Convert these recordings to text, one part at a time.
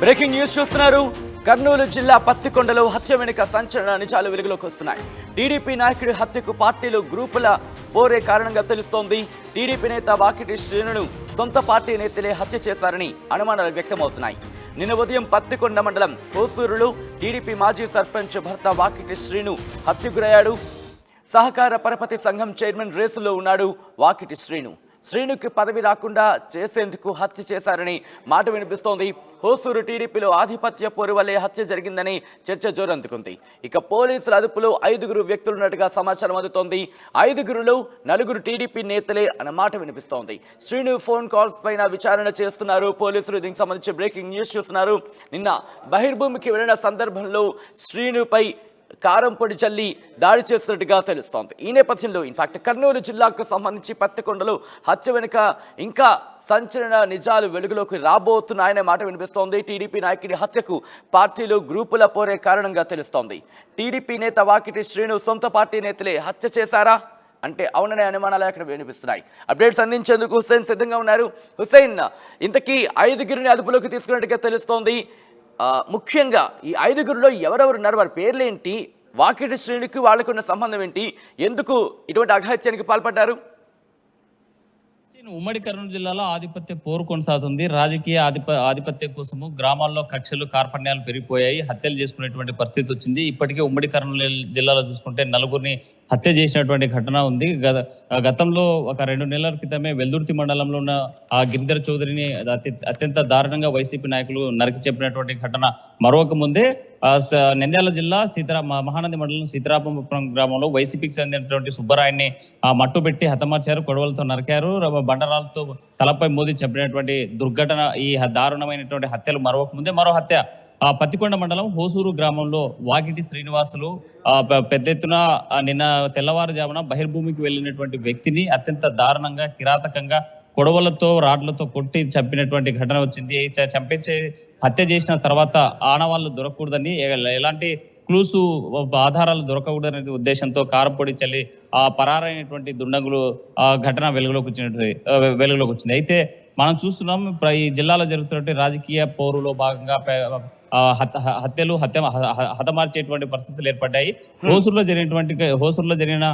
Breaking news చూస్తున్నారు. కర్నూలు జిల్లా పత్తికొండలో హత్య వెనుక సంచలన నిజాలు వెలుగులోకి వస్తున్నాయి. టీడీపీ నాయకుడి హత్యకు పార్టీలు గ్రూపుల పోరే కారణంగా తెలుస్తోంది. టీడీపీ నేత వాకిటి శ్రీనును సొంత పార్టీ నేతలే హత్య చేశారని అనుమానాలు వ్యక్తమవుతున్నాయి. నిన్న ఉదయం పత్తికొండ మండలం కోసూరులో టీడీపీ మాజీ సర్పంచ్ భర్త వాకిటి శ్రీను హత్యకు గురయ్యాడు. సహకార పరపతి సంఘం చైర్మన్ రేసులో ఉన్నాడు వాకిటి శ్రీను. శ్రీనుకి పదవి రాకుండా చేసేందుకు హత్య చేశారని మాట వినిపిస్తోంది. హోసూరు టీడీపీలో ఆధిపత్య పోరు వల్లే హత్య జరిగిందని చర్చ జోరందుకుంది. ఇక పోలీసుల అదుపులో 5 వ్యక్తులున్నట్టుగా సమాచారం అందుతోంది. 5గురిలో 4 టీడీపీ నేతలే అన్న మాట వినిపిస్తోంది. శ్రీను ఫోన్ కాల్స్ పైన విచారణ చేస్తున్నారు పోలీసులు. దీనికి సంబంధించి బ్రేకింగ్ న్యూస్ చూస్తున్నారు. నిన్న బహిర్భూమికి వెళ్లిన సందర్భంలో శ్రీనుపై కారం పొడి చల్లి దాడి చేస్తున్నట్టుగా తెలుస్తోంది. ఈ నేపథ్యంలో ఇన్ఫాక్ట్ కర్నూలు జిల్లాకు సంబంధించి పత్తికొండలో హత్య వెనుక ఇంకా సంచలన నిజాలు వెలుగులోకి రాబోతున్నాయనే మాట వినిపిస్తోంది. టీడీపీ నాయకుడి హత్యకు పార్టీలు గ్రూపుల పోరే కారణంగా తెలుస్తోంది. టీడీపీ నేత వాకిటి శ్రీను సొంత పార్టీ నేతలే హత్య చేశారా అంటే అవుననే అనుమానాలు అక్కడ వినిపిస్తున్నాయి. అప్డేట్స్ అందించేందుకు హుస్సేన్ సిద్ధంగా ఉన్నారు. హుస్సేన్, ఇంతకీ 5గురిని అదుపులోకి తీసుకున్నట్టుగా తెలుస్తోంది. ముఖ్యంగా ఈ 5గురిలో ఎవరెవరు ఉన్నారు, వారి పేర్లేంటి, వాకిటి శ్రేణికి వాళ్ళకున్న సంబంధం ఏంటి, ఎందుకు ఇటువంటి అఘాయిత్యానికి పాల్పడ్డారు? ఉమ్మడి కర్నూలు జిల్లాలో ఆధిపత్య పోరు కొనసాగుతుంది. రాజకీయ ఆధిపత్యం కోసము గ్రామాల్లో కక్షలు కార్పణ్యాలు పెరిగిపోయాయి. హత్యలు చేసుకునేటువంటి పరిస్థితి వచ్చింది. ఇప్పటికే ఉమ్మడి కర్నూలు జిల్లాలో చూసుకుంటే 4గురిని హత్య చేసినటువంటి ఘటన ఉంది. గతంలో ఒక 2 నెలల క్రితమే వెల్దుర్తి మండలంలో ఉన్న ఆ గిరిధర్ చౌదరిని అత్యంత దారుణంగా వైసీపీ నాయకులు నరికి చెప్పినటువంటి ఘటన మరొక ముందే నంద్యాల జిల్లా మహానంది మండలం సీతారామపురం గ్రామంలో వైసీపీకి చెందినటువంటి సుబ్బరాయన్ని మట్టు పెట్టి హతమార్చారు, కొడవలతో నరికారు, బండరాలతో తలపై మోదీ చెప్పినటువంటి దుర్ఘటన. ఈ దారుణమైనటువంటి హత్యలు మరొక ముందే మరో హత్య పత్తికొండ మండలం హోసూరు గ్రామంలో వాకిటి శ్రీనివాసులు పెద్ద ఎత్తున నిన్న తెల్లవారుజామున బహిర్భూమికి వెళ్ళినటువంటి వ్యక్తిని అత్యంత దారుణంగా కిరాతకంగా కొడవలతో రాడ్లతో కొట్టి చంపినటువంటి ఘటన వచ్చింది. చంపించే హత్య చేసిన తర్వాత ఆనవాళ్లు దొరకకూడదని, ఎలాంటి క్లూసు ఆధారాలు దొరకకూడదనే ఉద్దేశంతో కారపొడి చల్లి పరారైనటువంటి దుండగులు ఘటన వెలుగులోకి వచ్చింది. అయితే మనం చూస్తున్నాం ఈ జిల్లాలో జరుగుతున్నటువంటి రాజకీయ పోరులో భాగంగా హతమార్చేటువంటి పరిస్థితులు ఏర్పడ్డాయి. హోసూరులో జరిగిన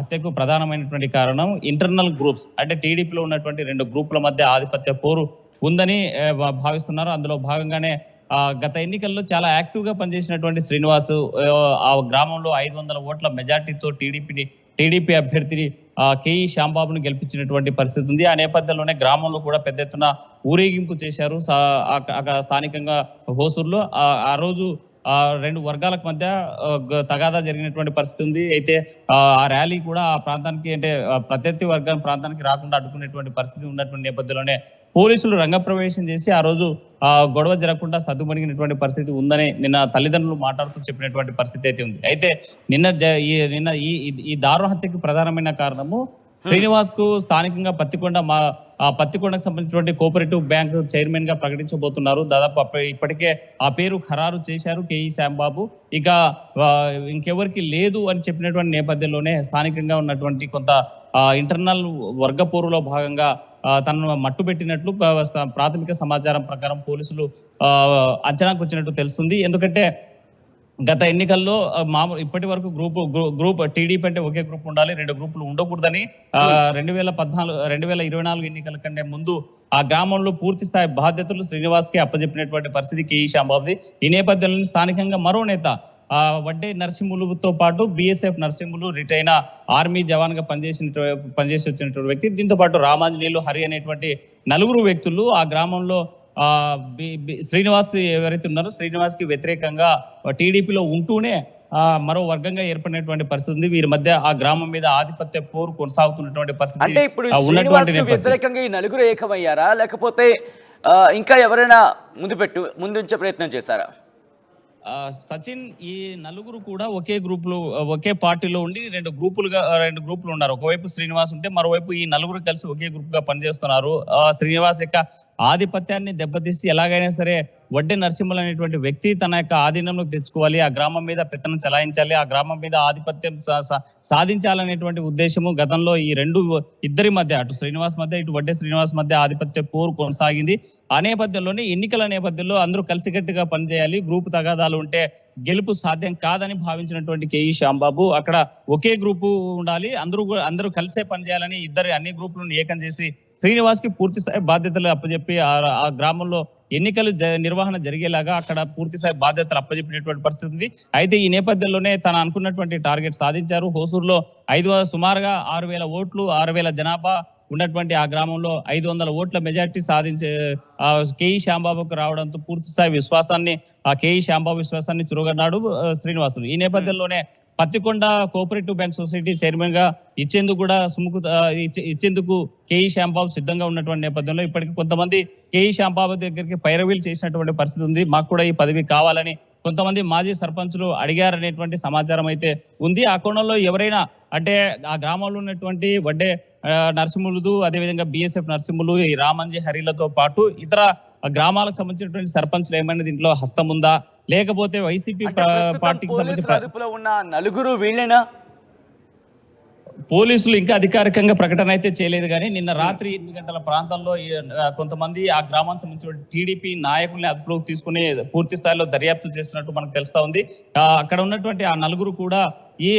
హత్యకు ప్రధానమైనటువంటి కారణం ఇంటర్నల్ గ్రూప్స్, అంటే టీడీపీలో ఉన్నటువంటి 2 గ్రూపుల మధ్య ఆధిపత్య పోరు ఉందని భావిస్తున్నారు. అందులో భాగంగానే గత ఎన్నికల్లో చాలా యాక్టివ్ గా పనిచేసినటువంటి శ్రీనివాస్ ఆ గ్రామంలో 500 ఓట్ల మెజార్టీతో టీడీపీ అభ్యర్థిని కేఈ శ్యాంబాబును గెలిపించినటువంటి పరిస్థితి ఉంది. ఆ నేపథ్యంలోనే గ్రామంలో కూడా పెద్ద ఎత్తున ఊరేగింపు చేశారు. అక్కడ స్థానికంగా హోసూరులో ఆ రోజు 2 వర్గాలకు మధ్య తగాదా జరిగినటువంటి పరిస్థితి ఉంది. అయితే ఆ ర్యాలీ కూడా ఆ ప్రాంతానికి, అంటే ప్రత్యర్థి వర్గం ప్రాంతానికి రాకుండా అడ్డుకునేటువంటి పరిస్థితి ఉన్నటువంటి నేపథ్యంలోనే పోలీసులు రంగప్రవేశం చేసి ఆ రోజు గొడవ జరగకుండా సద్దుమణిగినటువంటి పరిస్థితి ఉందని నిన్న తల్లిదండ్రులు మాట్లాడుతూ చెప్పినటువంటి పరిస్థితి అయితే ఉంది. అయితే నిన్న ఈ దారుణ హత్యకు ప్రధానమైన కారణము శ్రీనివాస్ కు స్థానికంగా పత్తికొండకు సంబంధించినటువంటి కోఆపరేటివ్ బ్యాంక్ చైర్మన్ గా ప్రకటించబోతున్నారు. దాదాపు ఇప్పటికే ఆ పేరు ఖరారు చేశారు కేఈ శ్యాంబాబు. ఇక ఇంకెవరికి లేదు అని చెప్పినటువంటి నేపథ్యంలోనే స్థానికంగా ఉన్నటువంటి కొంత ఇంటర్నల్ వర్గపోరులో భాగంగా తనను మట్టు పెట్టినట్లు ప్రాథమిక సమాచారం ప్రకారం పోలీసులు అంచనాకు వచ్చినట్టు తెలుస్తుంది. ఎందుకంటే గత ఎన్నికల్లో ఇప్పటి వరకు గ్రూప్ టీడీపీ అంటే ఒకే గ్రూప్ ఉండాలి, 2 గ్రూపులు ఉండకూడదని 2024 ఎన్నికల కంటే ముందు ఆ గ్రామంలో పూర్తి స్థాయి బాధ్యతలు శ్రీనివాస్ కి అప్పచెప్పినటువంటి పరిస్థితి కేఈ శ్యాంబాబుది. ఈ నేపథ్యంలో స్థానికంగా మరో నేత వడ్డే నరసింహులతో పాటు బిఎస్ఎఫ్ నరసింహులు రిటైర్ అయిన ఆర్మీ జవాన్ గా పనిచేసి వచ్చినటువంటి వ్యక్తి, దీంతో పాటు రామాంజనేయులు, హరి అనేటువంటి 4 వ్యక్తులు ఆ గ్రామంలో శ్రీనివాస్ ఎవరైతే ఉన్నారో శ్రీనివాస్ కి వ్యతిరేకంగా టీడీపీలో ఉంటూనే మరో వర్గంగా ఏర్పడినటువంటి పరిస్థితి ఉంది. వీరి మధ్య ఆ గ్రామం మీద ఆధిపత్య పోరు కొనసాగుతున్నటువంటి పరిస్థితి. అంటే ఇప్పుడు వ్యతిరేకంగా ఈ 4 ఏకమయ్యారా, లేకపోతే ఇంకా ఎవరైనా ముందుంచే ప్రయత్నం చేశారా? సచిన్, ఈ 4 కూడా ఒకే పార్టీలో ఉండి 2 గ్రూపులు ఉన్నారు. ఒకవైపు శ్రీనివాస్ ఉంటే మరోవైపు ఈ 4 కలిసి ఒకే గ్రూప్ గా పనిచేస్తున్నారు. శ్రీనివాస్ యొక్క ఆధిపత్యాన్ని దెబ్బతీసి ఎలాగైనా సరే వడ్డే నరసింహులు అనేటువంటి వ్యక్తి తన యొక్క ఆధీనంలోకి తెచ్చుకోవాలి, ఆ గ్రామం మీద పెత్తనం చెలాయించాలి, ఆ గ్రామం మీద ఆధిపత్యం సాధించాలనేటువంటి ఉద్దేశము గతంలో ఈ ఇద్దరి మధ్య, అటు శ్రీనివాస్ మధ్య ఇటు వడ్డే శ్రీనివాస్ మధ్య ఆధిపత్య పోరు కొనసాగింది. ఆ నేపథ్యంలోనే ఎన్నికల నేపథ్యంలో అందరూ కలిసికట్టుగా పనిచేయాలి, గ్రూపు తగాదాలు ఉంటే గెలుపు సాధ్యం కాదని భావించినటువంటి కేఈ శ్యాంబాబు అక్కడ ఒకే గ్రూపు ఉండాలి, అందరూ కలిసే పనిచేయాలని అన్ని గ్రూపులను ఏకం చేసి శ్రీనివాస్ కి పూర్తి స్థాయి బాధ్యతలు అప్పచెప్పి ఆ గ్రామంలో ఎన్నికలు నిర్వహణ జరిగేలాగా అక్కడ పూర్తి స్థాయి బాధ్యతలు అప్పచెప్పినటువంటి పరిస్థితి ఉంది. అయితే ఈ నేపథ్యంలోనే తను అనుకున్నటువంటి టార్గెట్ సాధించారు. హోసూరులో సుమారుగా 6,000 ఓట్లు, 6,000 జనాభా ఉన్నటువంటి ఆ గ్రామంలో 500 ఓట్ల మెజార్టీ సాధించే కేఈ శ్యాంబాబుకు రావడంతో పూర్తి స్థాయి విశ్వాసాన్ని కేఈ శ్యాంబాబు విశ్వాసాన్ని చురుగన్నాడు శ్రీనివాసులు. ఈ నేపథ్యంలోనే Pattikonda cooperative bank society chairman గా ఇచ్చేందుకు కేఈ శ్యాంబాబు సిద్ధంగా ఉన్నటువంటి నేపథ్యంలో ఇప్పటికీ కొంతమంది కేఈ శ్యాంబాబు దగ్గరికి పైరవీలు చేసినటువంటి పరిస్థితి ఉంది. మాకు కూడా ఈ పదవి కావాలని కొంతమంది మాజీ సర్పంచులు అడిగారనేటువంటి సమాచారం అయితే ఉంది. ఆ కోణంలో ఎవరైనా అంటే ఆ గ్రామంలో ఉన్నటువంటి వడ్డే నరసింహులు, అదేవిధంగా బిఎస్ఎఫ్ నరసింహులు, ఈ రామంజీ హరిలతో పాటు ఇతర గ్రామాలకు సంబంధించినటువంటి సర్పంచులు ఏమైనా దీంట్లో హస్తం ఉందా, లేకపోతే వైసీపీ పార్టీకి సంబంధించి అదుపులో ఉన్న నలుగురు వీళ్ళేనా? పోలీసులు ఇంకా అధికారికంగా ప్రకటన అయితే చేయలేదు, కానీ నిన్న రాత్రి 8 గంటల ప్రాంతంలో కొంతమంది ఆ గ్రామానికి సంబంధించిన టీడీపీ నాయకుల్ని అదుపులోకి తీసుకుని పూర్తి స్థాయిలో దర్యాప్తు చేస్తున్నట్టు మనకు తెలుస్తా ఉంది. అక్కడ ఉన్నటువంటి ఆ నలుగురు కూడా ఈ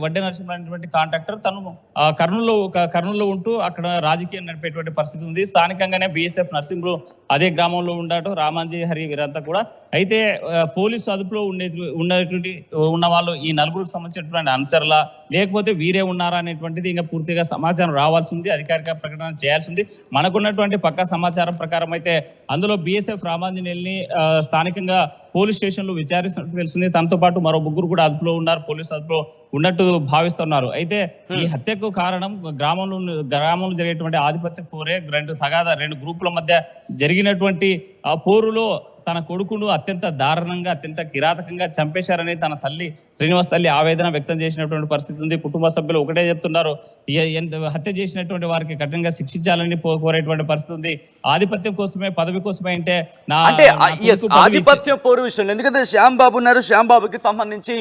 వడ్డే నరసింహ అనేటువంటి కాంట్రాక్టర్ తను కర్నూలులో ఉంటూ అక్కడ రాజకీయం నడిపేటువంటి పరిస్థితి ఉంది. స్థానికంగానే బిఎస్ఎఫ్ నరసింహులు అదే గ్రామంలో ఉండటం, రామాంజీ హరి వీరంతా కూడా. అయితే పోలీసు అదుపులో ఉన్న వాళ్ళు ఈ నలుగురికి సంబంధించినటువంటి అనుచరులా లేకపోతే వీరే ఉన్నారా అనేటువంటిది ఇంకా పూర్తిగా సమాచారం రావాల్సి ఉంది, అధికారిక ప్రకటన చేయాల్సి ఉంది. మనకున్నటువంటి పక్కా సమాచారం ప్రకారం అయితే అందులో బిఎస్ఎఫ్ రామాంజనేయుల్ని స్థానికంగా పోలీస్ స్టేషన్ లో విచారిస్తున్నట్టు తెలుస్తుంది. తనతో పాటు మరో 3 కూడా అదుపులో ఉన్నారు, పోలీసు అదుపులో ఉన్నట్టు భావిస్తున్నారు. అయితే ఈ హత్యకు కారణం గ్రామంలో జరిగేటువంటి ఆధిపత్య పోరే, 2 గ్రూపుల మధ్య జరిగినటువంటి ఆ పోరులో తన కొడుకును అత్యంత దారుణంగా, అత్యంత కిరాతకంగా చంపేశారని తన తల్లి శ్రీనివాస్ తల్లి ఆవేదన వ్యక్తం చేసినటువంటి పరిస్థితి ఉంది. కుటుంబ సభ్యులు ఒకటే చెప్తున్నారు, హత్య చేసినటువంటి వారికి కఠినంగా శిక్షించాలని కోరేటువంటి పరిస్థితి ఉంది. ఆధిపత్యం కోసమే, పదవి కోసమే అంటే ఆధిపత్యం పోరు విషయంలో, ఎందుకంటే శ్యాంబాబు ఉన్నారు, శ్యాంబాబుకి సంబంధించి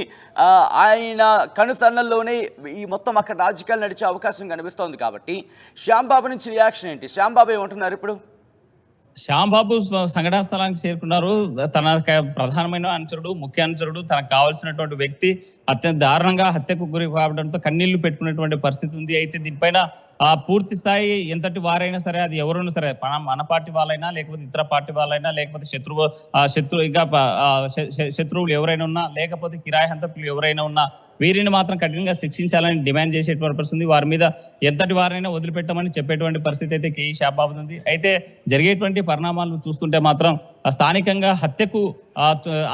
ఆయన కనుసన్నల్లోనే ఈ మొత్తం అక్కడ రాజకీయాలు నడిచే అవకాశం కనిపిస్తోంది. కాబట్టి శ్యాంబాబు నుంచి రియాక్షన్ ఏంటి? శ్యాంబాబు ఏమంటున్నారు ఇప్పుడు? శ్యాంబాబు సంఘటనా స్థలానికి చేరుకున్నారు. తన ప్రధానమైన అనుచరుడు, ముఖ్య అనుచరుడు, తనకు కావాల్సినటువంటి వ్యక్తి అత్యంత దారుణంగా హత్యకు గురి కావడంతో కన్నీళ్లు పెట్టుకునేటువంటి పరిస్థితి ఉంది. అయితే దీనిపైన పూర్తి స్థాయి ఎంతటి వారైనా సరే, అది ఎవరైనా సరే, మన పార్టీ వాళ్ళైనా లేకపోతే ఇతర పార్టీ వాళ్ళైనా లేకపోతే శత్రువులు ఎవరైనా ఉన్నా లేకపోతే కిరాయి హంతకులు ఎవరైనా ఉన్నా వీరిని మాత్రం కఠినంగా శిక్షించాలని డిమాండ్ చేసేటువంటి పరిస్థితి. వారి మీద ఎంతటి వారైనా వదిలిపెట్టమని చెప్పేటువంటి పరిస్థితి అయితే కేఈ శ్యాంబాబు ఉంది. అయితే జరిగేటువంటి పరిణామాలను చూస్తుంటే మాత్రం స్థానికంగా హత్యకు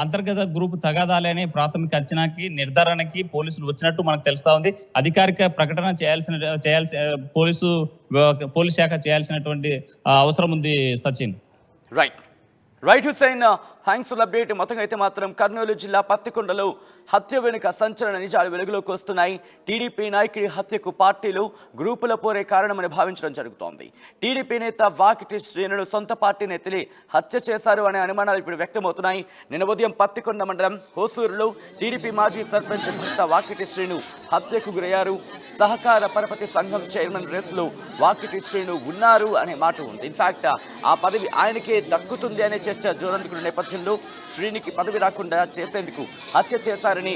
అంతర్గత గ్రూపు తగాదాలనే ప్రాథమిక అంచనాకి, నిర్ధారణకి పోలీసులు వచ్చినట్టు మనకు తెలుస్తా ఉంది. అధికారిక ప్రకటన పోలీస్ శాఖ చేయాల్సినటువంటి అవసరం ఉంది. Sachin. Right Hussain, thanks for update. మొత్తంగా అయితే మాత్రం కర్నూలు జిల్లా పత్తికొండలో హత్య వెనుక సంచలన నిజాలు వెలుగులోకి వస్తున్నాయి. టీడీపీ నాయకుడి హత్యకు పార్టీలు గ్రూపుల పోరే కారణమని భావించడం జరుగుతోంది. టీడీపీ నేత వాకిటి శ్రీనుడు సొంత పార్టీ నేతలే హత్య చేశారు అనే అనుమానాలు ఇప్పుడు వ్యక్తమవుతున్నాయి. నిన్న ఉదయం పత్తికొండ మండలం హోసూరులో టీడీపీ మాజీ సర్పంచ్ భర్త వాకిటి శ్రీను హత్యకు గురయ్యారు. సహకార పరపతి సంఘం చైర్మన్ రేసులో వాకిటి శ్రీను ఉన్నారు అనే మాట ఉంది. ఇన్ఫాక్ట్ ఆ పదవి ఆయనకే దక్కుతుంది అనే చర్చ జోరందుకున్న నేపథ్యంలో శ్రీనికి పదవి రాకుండా చేసేందుకు హత్య చేశారని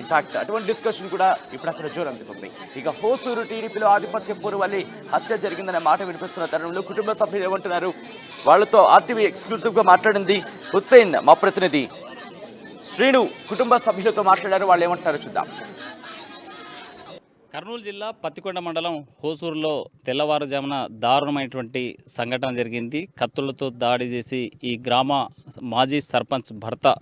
ఇన్ఫాక్ట్ అటువంటి డిస్కషన్ కూడా ఇప్పుడు అక్కడ జోరందుకుంది. ఇక హోసూరు టీడీపీలో ఆధిపత్య పోరు వల్లే హత్య జరిగిందనే మాట వినిపిస్తున్న తరుణంలో కుటుంబ సభ్యులు ఏమంటున్నారు, వాళ్ళతో ఆర్టీవీ ఎక్స్క్లూజివ్గా మాట్లాడింది హుస్సేన్, మా ప్రతినిధి శ్రీను కుటుంబ సభ్యులతో మాట్లాడారు. వాళ్ళు ఏమంటున్నారో చూద్దాం. కర్నూలు జిల్లా పత్తికొండ మండలం హోసూరులో తెల్లవారుజామున దారుణమైనటువంటి సంఘటన జరిగింది. కత్తులతో దాడి చేసి ఈ గ్రామ మాజీ సర్పంచ్ భర్త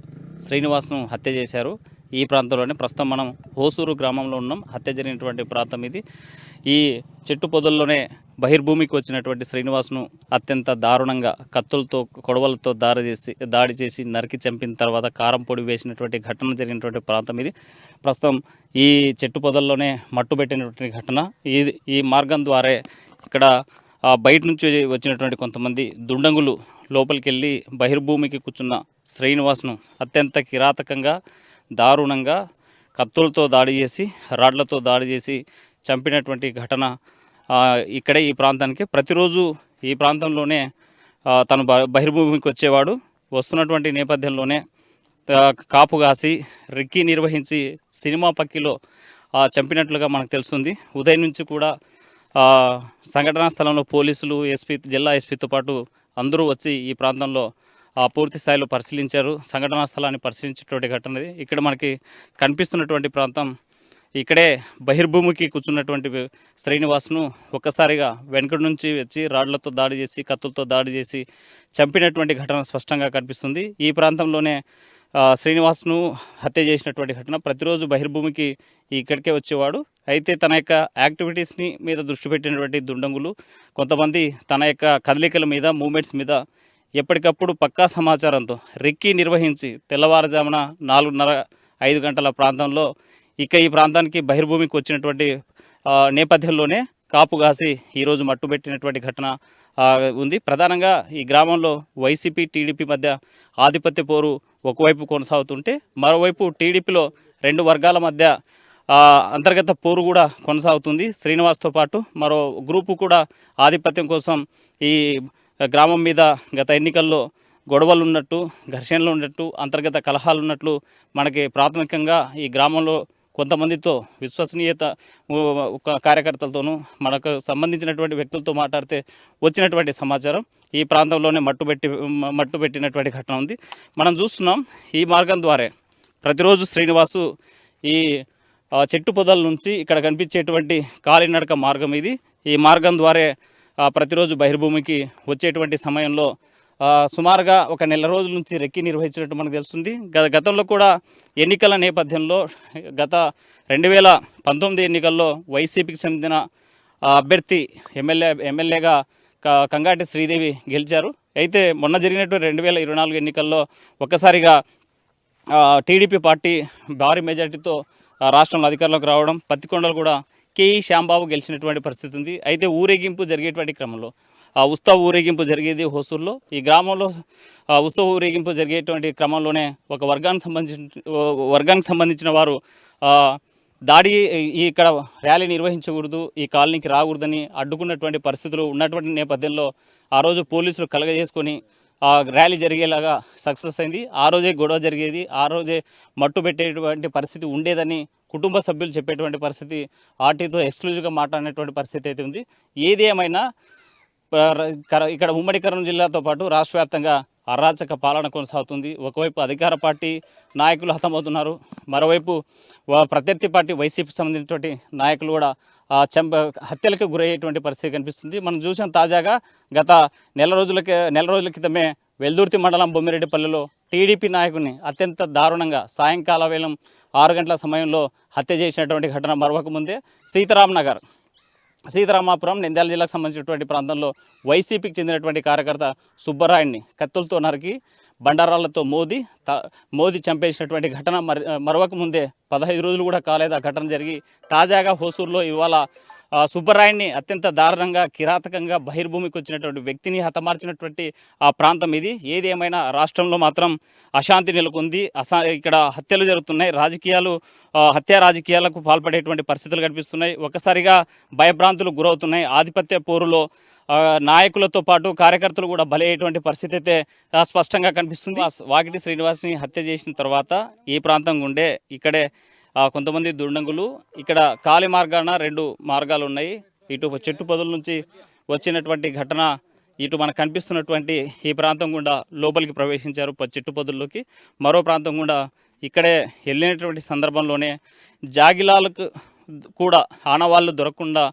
శ్రీనివాస్ను హత్య చేశారు. ఈ ప్రాంతంలోనే ప్రస్తుతం మనం హోసూరు గ్రామంలో ఉన్నాం. హత్య జరిగినటువంటి ప్రాంతం ఇది. ఈ చెట్టు పొదల్లోనే బహిర్భూమికి వచ్చినటువంటి శ్రీనివాస్ను అత్యంత దారుణంగా కత్తులతో, కొడవలతో దాడి చేసి నరికి చంపిన తర్వాత కారం పొడి వేసినటువంటి ఘటన జరిగినటువంటి ప్రాంతం ఇది. ప్రస్తుతం ఈ చెట్టు పొదల్లోనే మట్టు పెట్టినటువంటి ఘటన. ఈ మార్గం ద్వారా ఇక్కడ బయట నుంచి వచ్చినటువంటి కొంతమంది దుండంగులు లోపలికి వెళ్ళి బహిర్భూమికి కూర్చున్న శ్రీనివాస్ను అత్యంత కిరాతకంగా దారుణంగా కత్తులతో దాడి చేసి రాడ్లతో దాడి చేసి చంపినటువంటి ఘటన ఇక్కడే ఈ ప్రాంతానికి ప్రతిరోజు ఈ ప్రాంతంలోనే తను బహిర్భూమికి వచ్చేవాడు. వస్తున్నటువంటి నేపథ్యంలోనే కాపు కాసి రెక్కి నిర్వహించి సినిమా పక్కిలో చంపినట్లుగా మనకు తెలుస్తుంది. ఉదయం నుంచి కూడా సంఘటనా స్థలంలో పోలీసులు, జిల్లా ఎస్పీతో పాటు అందరూ వచ్చి ఈ ప్రాంతంలో పూర్తి స్థాయిలో పరిశీలించారు. సంఘటనా స్థలాన్ని పరిశీలించేటువంటి ఘటన ఇది. ఇక్కడ మనకి కనిపిస్తున్నటువంటి ప్రాంతం ఇక్కడే బహిర్భూమికి కూర్చున్నటువంటి శ్రీనివాస్ను ఒక్కసారిగా వెనుక నుంచి వచ్చి రాడ్లతో దాడి చేసి కత్తులతో దాడి చేసి చంపినటువంటి ఘటన స్పష్టంగా కనిపిస్తుంది. ఈ ప్రాంతంలోనే శ్రీనివాస్ను హత్య చేసినటువంటి ఘటన. ప్రతిరోజు బహిర్భూమికి ఇక్కడికే వచ్చేవాడు. అయితే తన యొక్క యాక్టివిటీస్ని మీద దృష్టి పెట్టినటువంటి దుండంగులు కొంతమంది తన యొక్క కదలికల మీద, మూమెంట్స్ మీద ఎప్పటికప్పుడు పక్కా సమాచారంతో రెక్కి నిర్వహించి తెల్లవారుజామున 4:30-5 గంటల ప్రాంతంలో ఈ ప్రాంతానికి బహిర్భూమికి వచ్చినటువంటి నేపథ్యంలోనే కాపు కాసి ఈరోజు మట్టుబెట్టినటువంటి ఘటన ఉంది. ప్రధానంగా ఈ గ్రామంలో వైసీపీ, టీడీపీ మధ్య ఆధిపత్య పోరు ఒకవైపు కొనసాగుతుంటే మరోవైపు టీడీపీలో 2 వర్గాల మధ్య అంతర్గత పోరు కూడా కొనసాగుతుంది. శ్రీనివాస్తో పాటు మరో గ్రూపు కూడా ఆధిపత్యం కోసం ఈ గ్రామం మీద గత ఎన్నికల్లో గొడవలు ఉన్నట్టు, ఘర్షణలు ఉన్నట్టు, అంతర్గత కలహాలు ఉన్నట్లు మనకి ప్రాథమికంగా ఈ గ్రామంలో కొంతమందితో విశ్వసనీయత కార్యకర్తలతోనూ మనకు సంబంధించినటువంటి వ్యక్తులతో మాట్లాడితే వచ్చినటువంటి సమాచారం ఈ ప్రాంతంలోనే మట్టుబెట్టినటువంటి ఘటన ఉంది. మనం చూస్తున్నాం ఈ మార్గం ద్వారా ప్రతిరోజు శ్రీనివాసు ఈ చెట్టు పొదల నుంచి ఇక్కడ కనిపించేటువంటి కాలినడక మార్గం ఇది. ఈ మార్గం ద్వారా ప్రతిరోజు బహిర్భూమికి వచ్చేటువంటి సమయంలో సుమారుగా 1 నెల రోజుల నుంచి రెక్కి నిర్వహించినట్టు మనకు తెలుస్తుంది. గతంలో కూడా ఎన్నికల నేపథ్యంలో గత 2019 ఎన్నికల్లో వైసీపీకి చెందిన అభ్యర్థి ఎమ్మెల్యేగా కంగాటి శ్రీదేవి గెలిచారు. అయితే మొన్న జరిగినటువంటి 2024 ఎన్నికల్లో ఒక్కసారిగా టీడీపీ పార్టీ భారీ మెజార్టీతో రాష్ట్రంలో అధికారంలోకి రావడం, పత్తికొండలు కూడా కేఈ శ్యాంబాబు గెలిచినటువంటి పరిస్థితి ఉంది. అయితే ఊరేగింపు జరిగేటువంటి క్రమంలో ఉత్సవ ఊరేగింపు జరిగేది హోసూరులో. ఈ గ్రామంలో ఉత్సవ ఊరేగింపు జరిగేటువంటి క్రమంలోనే ఒక వర్గానికి సంబంధించిన వారు దాడి ఇక్కడ ర్యాలీ నిర్వహించకూడదు, ఈ కాలనీకి రాకూడదని అడ్డుకున్నటువంటి పరిస్థితులు ఉన్నటువంటి నేపథ్యంలో ఆ రోజు పోలీసులు కలగజేసుకొని ర్యాలీ జరిగేలాగా సక్సెస్ అయింది. ఆ రోజే గొడవ జరిగేది, ఆ రోజే మట్టు పెట్టేటువంటి పరిస్థితి ఉండేదని కుటుంబ సభ్యులు చెప్పేటువంటి పరిస్థితి, ఆర్టీతో ఎక్స్క్లూజివ్గా మాట్లాడినటువంటి పరిస్థితి అయితే ఉంది. ఏది ఏమైనా ఇక్కడ ఉమ్మడి కర్నూలు జిల్లాతో పాటు రాష్ట్ర వ్యాప్తంగా అరాచక పాలన కొనసాగుతుంది. ఒకవైపు అధికార పార్టీ నాయకులు హతమవుతున్నారు, మరోవైపు ప్రత్యర్థి పార్టీ వైసీపీకి సంబంధించినటువంటి నాయకులు కూడా హత్యలకు గురయ్యేటువంటి పరిస్థితి కనిపిస్తుంది. మనం చూసాం తాజాగా గత నెల రోజుల క్రితమే వెల్దుర్తి మండలం బొమ్మిరెడ్డిపల్లిలో టీడీపీ నాయకుడిని అత్యంత దారుణంగా సాయంకాల వేళ 6 గంటల సమయంలో హత్య చేసినటువంటి ఘటన మరొక ముందే సీతారామాపురం నంద్యాల జిల్లాకు సంబంధించినటువంటి ప్రాంతంలో వైసీపీకి చెందినటువంటి కార్యకర్త సుబ్బరాయుడిని కత్తులతో నరికి బండారాలతో మోదీ చంపేసినటువంటి ఘటన మరొక ముందే 15 రోజులు కూడా కాలేదు ఆ ఘటన జరిగి. తాజాగా హోసూరులో ఇవాళ సుబ్బరాయుడిని అత్యంత దారుణంగా, కిరాతకంగా బహిర్భూమికి వచ్చినటువంటి వ్యక్తిని హతమార్చినటువంటి ఆ ప్రాంతం ఇది. ఏది ఏమైనా రాష్ట్రంలో మాత్రం అశాంతి నెలకొంది. ఇక్కడ హత్యలు జరుగుతున్నాయి, హత్యా రాజకీయాలకు పాల్పడేటువంటి పరిస్థితులు కనిపిస్తున్నాయి. ఒక్కసారిగా భయభ్రాంతులు గురవుతున్నాయి. ఆధిపత్య పోరులో నాయకులతో పాటు కార్యకర్తలు కూడా బలయ్యేటువంటి పరిస్థితి అయితే స్పష్టంగా కనిపిస్తుంది. వాకిటి శ్రీనివాస్ని హత్య చేసిన తర్వాత ఈ ప్రాంతం గుండే ఇక్కడే కొంతమంది దుండంగులు ఇక్కడ కాలి మార్గాన 2 మార్గాలు ఉన్నాయి. ఇటు చెట్టు పొదల నుంచి వచ్చినటువంటి ఘటన ఇటు మనకు కనిపిస్తున్నటువంటి ఈ ప్రాంతం గుండా లోపలికి ప్రవేశించారు చెట్టు పొదల్లోకి. మరో ప్రాంతం గుండా ఇక్కడే వెళ్ళినటువంటి సందర్భంలోనే జాగిలాలకు కూడా ఆనవాళ్ళు దొరకకుండా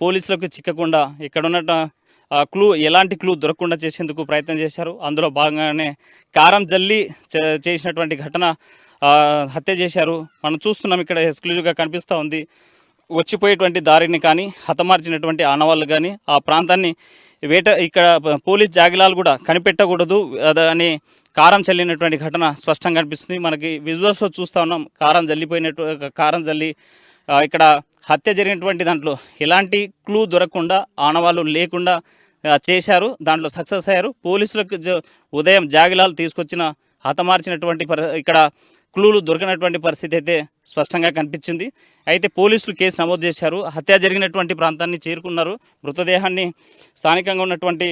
పోలీసులకు చిక్కకుండా ఇక్కడ ఉన్న ఎలాంటి క్లూ దొరకకుండా చేసేందుకు ప్రయత్నం చేశారు. అందులో భాగంగానే కారం జల్లి చేసినటువంటి ఘటన హత్య చేశారు. మనం చూస్తున్నాం ఇక్కడ ఎక్స్క్లూజివ్గా కనిపిస్తూ ఉంది. వచ్చిపోయేటువంటి దారిని కానీ హతమార్చినటువంటి ఆనవాళ్ళు కానీ ఆ ప్రాంతాన్ని ఇక్కడ పోలీస్ జాగిలాలు కూడా కనిపెట్టకూడదు అని కారం చల్లినటువంటి ఘటన స్పష్టంగా కనిపిస్తుంది. మనకి విజువల్స్లో చూస్తూ ఉన్నాం. కారం జల్లి ఇక్కడ హత్య జరిగినటువంటి దాంట్లో ఎలాంటి క్లూ దొరకకుండా ఆనవాళ్ళు లేకుండా చేశారు. దాంట్లో సక్సెస్ అయ్యారు. పోలీసులకు ఉదయం జాగిలాలు తీసుకొచ్చిన హతమార్చినటువంటి ఇక్కడ క్లూలు దొరికినటువంటి పరిస్థితి అయితే స్పష్టంగా కనిపించింది. అయితే పోలీసులు కేసు నమోదు చేశారు. హత్య జరిగినటువంటి ప్రాంతాన్ని చేరుకున్నారు. మృతదేహాన్ని స్థానికంగా ఉన్నటువంటి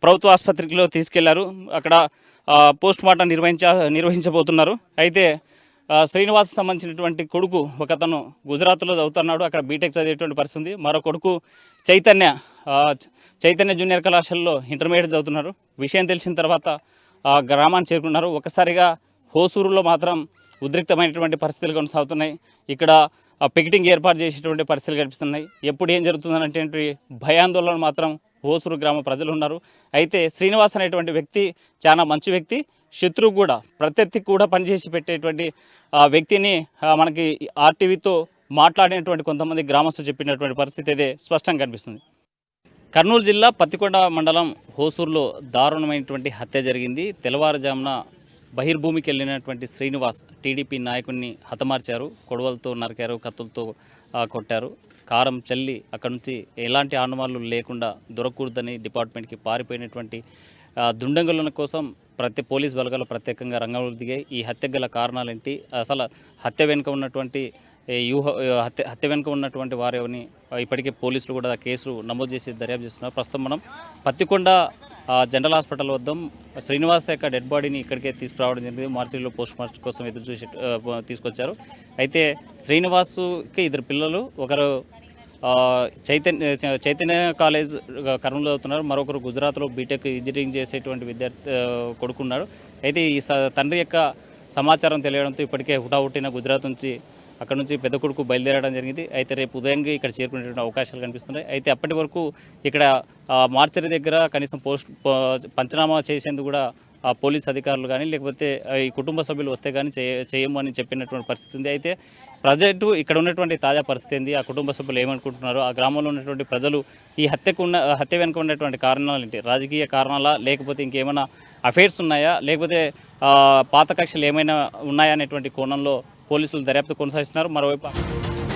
ప్రభుత్వ ఆసుపత్రిలో తీసుకెళ్లారు. అక్కడ పోస్ట్ మార్టం నిర్వహించబోతున్నారు. అయితే శ్రీనివాస్ సంబంధించినటువంటి కొడుకు ఒకతను గుజరాత్లో చదువుతున్నాడు. అక్కడ బీటెక్ చదివేటువంటి పరిస్థితి ఉంది. మరో కొడుకు చైతన్య జూనియర్ కళాశాలలో ఇంటర్మీడియట్ చదువుతున్నారు. విషయం తెలిసిన తర్వాత గ్రామాన్ని చేరుకున్నారు. ఒకసారిగా హోసూరులో మాత్రం ఉద్రిక్తమైనటువంటి పరిస్థితులు కొనసాగుతున్నాయి. ఇక్కడ పికెటింగ్ ఏర్పాటు చేసేటువంటి పరిస్థితులు కనిపిస్తున్నాయి. ఎప్పుడు ఏం జరుగుతుందనేటువంటి భయాందోళన మాత్రం హోసూరు గ్రామ ప్రజలు ఉన్నారు. అయితే శ్రీనివాస్ అనేటువంటి వ్యక్తి చాలా మంచి వ్యక్తి, శత్రువు కూడా, ప్రత్యర్థికి కూడా పనిచేసి పెట్టేటువంటి వ్యక్తిని మనకి ఆర్టీవీతో మాట్లాడినటువంటి కొంతమంది గ్రామస్తులు చెప్పినటువంటి పరిస్థితి అయితే స్పష్టంగా కనిపిస్తుంది. కర్నూలు జిల్లా పత్తికొండ మండలం హోసూరులో దారుణమైనటువంటి హత్య జరిగింది. తెల్లవారుజామున బహిర్భూమికి వెళ్ళినటువంటి శ్రీనివాస్ టీడీపీ నాయకుడిని హతమార్చారు. కొడవలతో నరికారు, కత్తులతో కొట్టారు. కారం చల్లి అక్కడి నుంచి ఎలాంటి ఆనవాళ్ళు లేకుండా దొరకకూడదని డిపార్ట్మెంట్కి పారిపోయినటువంటి దుండంగుల కోసం పోలీస్ బలగాలు ప్రత్యేకంగా రంగంలో దిగాయి. ఈ హత్య గల కారణాలేంటి, అసలు హత్య వెనుక ఉన్నటువంటి హత్య వెనుక ఉన్నటువంటి వారిని ఇప్పటికే పోలీసులు కూడా కేసు నమోదు చేసి దర్యాప్తు చేస్తున్నారు. ప్రస్తుతం మనం పత్తికొండ జనరల్ హాస్పిటల్ వద్ద శ్రీనివాస్ యొక్క డెడ్ బాడీని ఇక్కడికే తీసుకురావడం జరిగింది. మార్చిలో పోస్ట్ మార్టం కోసం ఎదురు చూసి తీసుకొచ్చారు. అయితే శ్రీనివాస్కి ఇద్దరు పిల్లలు, ఒకరు చైతన్య కాలేజ్ కర్నూలులో చదువుతున్నారు, మరొకరు గుజరాత్లో బీటెక్ ఇంజనీరింగ్ చేసేటువంటి విద్యార్థి కొడుకున్నాడు. అయితే ఈ తండ్రి యొక్క సమాచారం తెలియడంతో ఇప్పటికే హుటాహుట్టిన గుజరాత్ నుంచి అక్కడ నుంచి పెద్ద కొడుకు బయలుదేరడం జరిగింది. అయితే రేపు ఉదయంగా ఇక్కడ చేరుకునేటువంటి అవకాశాలు కనిపిస్తున్నాయి. అయితే అప్పటి వరకు ఇక్కడ మార్చరీ దగ్గర కనీసం పంచనామా చేసేందుకు కూడా పోలీస్ అధికారులు కానీ లేకపోతే ఈ కుటుంబ సభ్యులు వస్తే కానీ చేయము అని చెప్పినటువంటి పరిస్థితి ఉంది. అయితే ప్రజెంట్ ఇక్కడ ఉన్నటువంటి తాజా పరిస్థితి ఏంది, ఆ కుటుంబ సభ్యులు ఏమనుకుంటున్నారు, ఆ గ్రామంలో ఉన్నటువంటి ప్రజలు ఈ హత్య వెనుక ఉన్నటువంటి కారణాలు ఏంటి, రాజకీయ కారణాలా లేకపోతే ఇంకేమైనా అఫైర్స్ ఉన్నాయా లేకపోతే పాత కక్షలు ఏమైనా ఉన్నాయా అనేటువంటి కోణంలో పోలీసులు దర్యాప్తు కొనసాగిస్తున్నారు. మరోవైపు